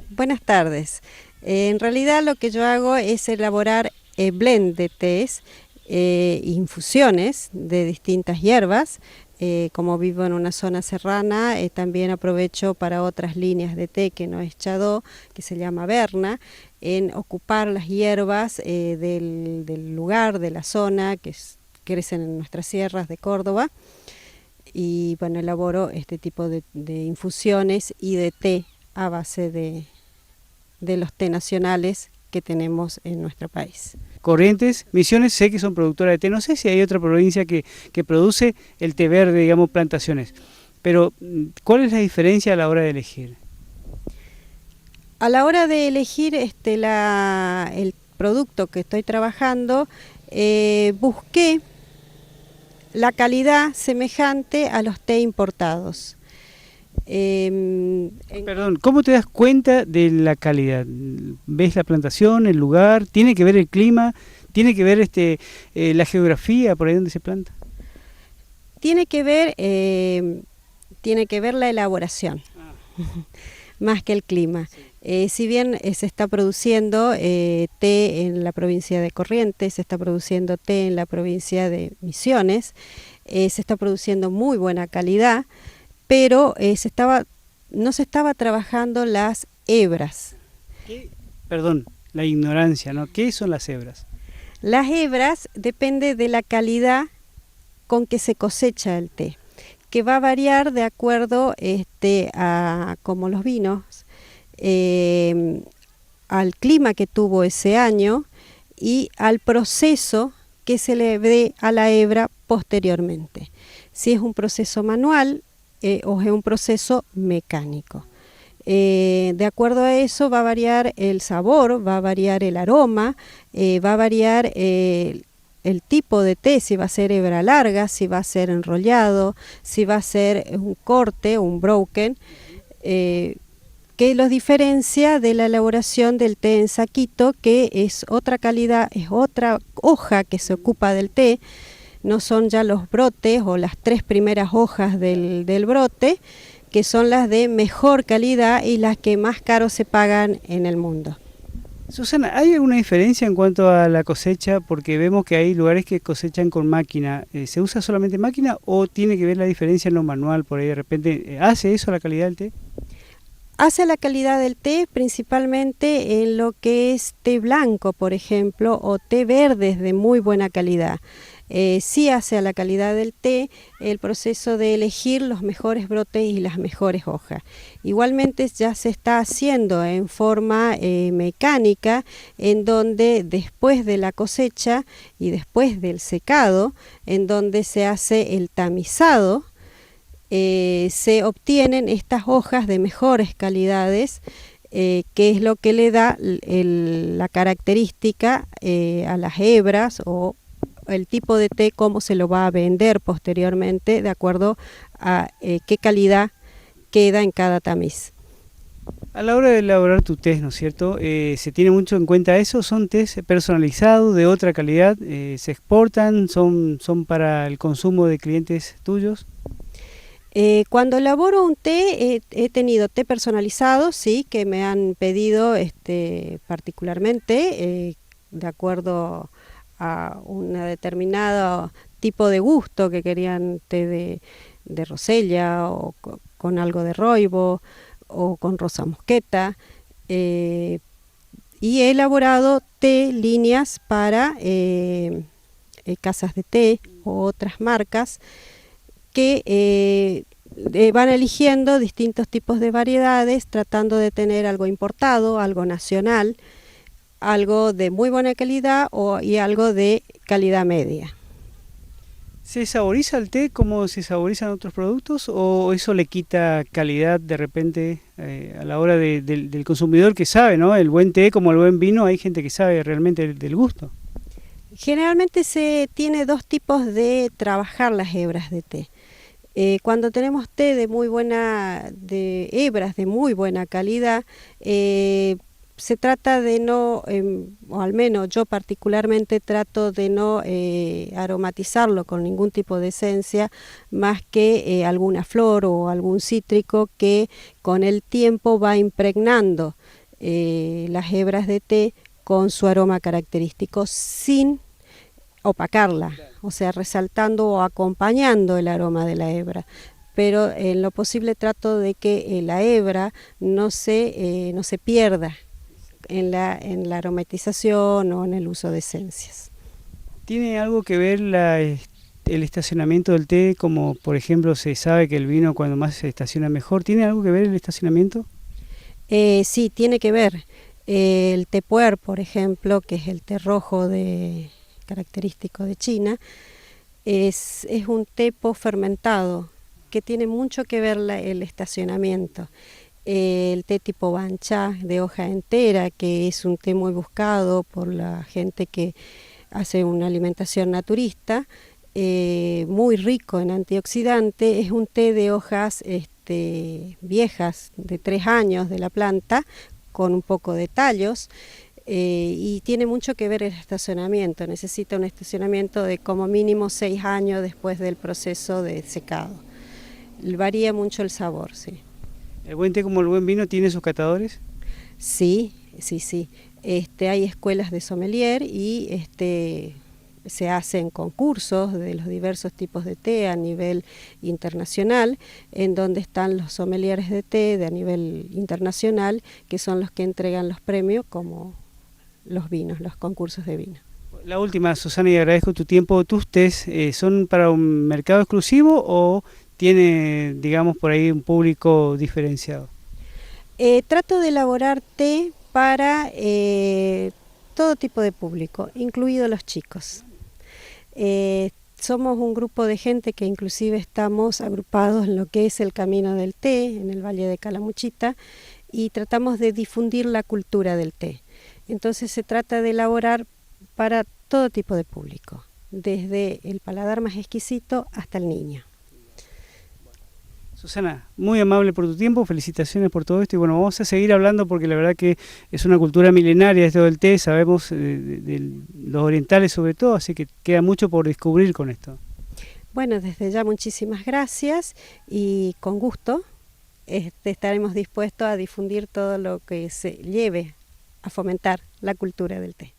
Buenas tardes. En realidad lo que yo hago es elaborar blend de tés, infusiones de distintas hierbas. Como vivo en una zona serrana, también aprovecho para otras líneas de té que no es chadó, que se llama verna, en ocupar las hierbas del lugar, de la zona, crecen en nuestras sierras de Córdoba. Y bueno, elaboro este tipo de infusiones y de té a base de los té nacionales que tenemos en nuestro país. Corrientes, Misiones, sé que son productoras de té, no sé si hay otra provincia que produce el té verde, digamos, plantaciones, pero ¿cuál es la diferencia a la hora de elegir? A la hora de elegir el producto que estoy trabajando, busqué la calidad semejante a los té importados. Perdón, ¿cómo te das cuenta de la calidad? ¿Ves la plantación, el lugar? ¿Tiene que ver el clima? ¿Tiene que ver la geografía por ahí donde se planta? Tiene que ver la elaboración, más que el clima. Si bien se está produciendo té en la provincia de Corrientes, se está produciendo té en la provincia de Misiones, se está produciendo muy buena calidad, pero no se estaba trabajando las hebras. Perdón, la ignorancia, ¿no? ¿Qué son las hebras? Las hebras depende de la calidad con que se cosecha el té, que va a variar de acuerdo a como los vinos, al clima que tuvo ese año y al proceso que se le dé a la hebra posteriormente. Si es un proceso manual, o es un proceso mecánico. De acuerdo a eso va a variar el sabor, va a variar el aroma, va a variar el tipo de té, si va a ser hebra larga, si va a ser enrollado, si va a ser un corte, un broken, que los diferencia de la elaboración del té en saquito, que es otra calidad, es otra hoja que se ocupa del té. No son ya los brotes o las 3 primeras hojas del brote, que son las de mejor calidad y las que más caro se pagan en el mundo. Susana, ¿hay alguna diferencia en cuanto a la cosecha? Porque vemos que hay lugares que cosechan con máquina. ¿Se usa solamente máquina o tiene que ver la diferencia en lo manual? Por ahí de repente, ¿hace eso la calidad del té? Hace la calidad del té principalmente en lo que es té blanco, por ejemplo, o té verdes de muy buena calidad. Sí hace a la calidad del té el proceso de elegir los mejores brotes y las mejores hojas. Igualmente ya se está haciendo en forma mecánica, en donde después de la cosecha y después del secado, en donde se hace el tamizado, se obtienen estas hojas de mejores calidades, que es lo que le da la característica a las hebras o el tipo de té, cómo se lo va a vender posteriormente de acuerdo a qué calidad queda en cada tamiz. A la hora de elaborar tu té, ¿no es cierto? ¿Se tiene mucho en cuenta eso? ¿Son tés personalizados, de otra calidad? ¿Se exportan? ¿Son para el consumo de clientes tuyos? Cuando elaboro un té, he tenido té personalizados, sí, que me han pedido particularmente, de acuerdo a un determinado tipo de gusto, que querían té de rosella o con algo de roibo o con rosa mosqueta, y he elaborado té líneas para casas de té o otras marcas que van eligiendo distintos tipos de variedades, tratando de tener algo importado, algo nacional, algo de muy buena calidad y algo de calidad media. ¿Se saboriza el té como se saborizan otros productos o eso le quita calidad de repente a la hora del consumidor que sabe, ¿no? El buen té como el buen vino, hay gente que sabe realmente del gusto. Generalmente se tiene dos tipos de trabajar las hebras de té. Cuando tenemos té de hebras de muy buena calidad, se trata de no, o al menos yo particularmente trato de no aromatizarlo con ningún tipo de esencia, más que alguna flor o algún cítrico que con el tiempo va impregnando las hebras de té con su aroma característico sin opacarla, o sea, resaltando o acompañando el aroma de la hebra. Pero en lo posible trato de que la hebra no se pierda en la aromatización o en el uso de esencias. ¿Tiene algo que ver el estacionamiento del té, como por ejemplo se sabe que el vino cuando más se estaciona mejor? ¿Tiene algo que ver el estacionamiento? Sí, tiene que ver. El té puer, por ejemplo, que es el té rojo característico de China, es un té fermentado que tiene mucho que ver el estacionamiento. El té tipo bancha de hoja entera, que es un té muy buscado por la gente que hace una alimentación naturista, muy rico en antioxidante, es un té de hojas viejas de 3 años de la planta, con un poco de tallos, y tiene mucho que ver el estacionamiento. Necesita un estacionamiento de como mínimo 6 años después del proceso de secado. Varía mucho el sabor, sí. ¿El buen té como el buen vino tiene sus catadores? Sí, sí, sí. Hay escuelas de sommelier y se hacen concursos de los diversos tipos de té a nivel internacional, en donde están los sommeliers de té de a nivel internacional, que son los que entregan los premios como los vinos, los concursos de vino. La última, Susana, y agradezco tu tiempo. ¿Tus tés son para un mercado exclusivo o tiene, digamos, por ahí un público diferenciado? Trato de elaborar té para todo tipo de público, incluidos los chicos. Somos un grupo de gente que inclusive estamos agrupados en lo que es el Camino del Té, en el Valle de Calamuchita, y tratamos de difundir la cultura del té. Entonces se trata de elaborar para todo tipo de público, desde el paladar más exquisito hasta el niño. Susana, muy amable por tu tiempo, felicitaciones por todo esto y bueno, vamos a seguir hablando porque la verdad que es una cultura milenaria esto del té, sabemos de los orientales sobre todo, así que queda mucho por descubrir con esto. Bueno, desde ya muchísimas gracias y con gusto estaremos dispuestos a difundir todo lo que se lleve a fomentar la cultura del té.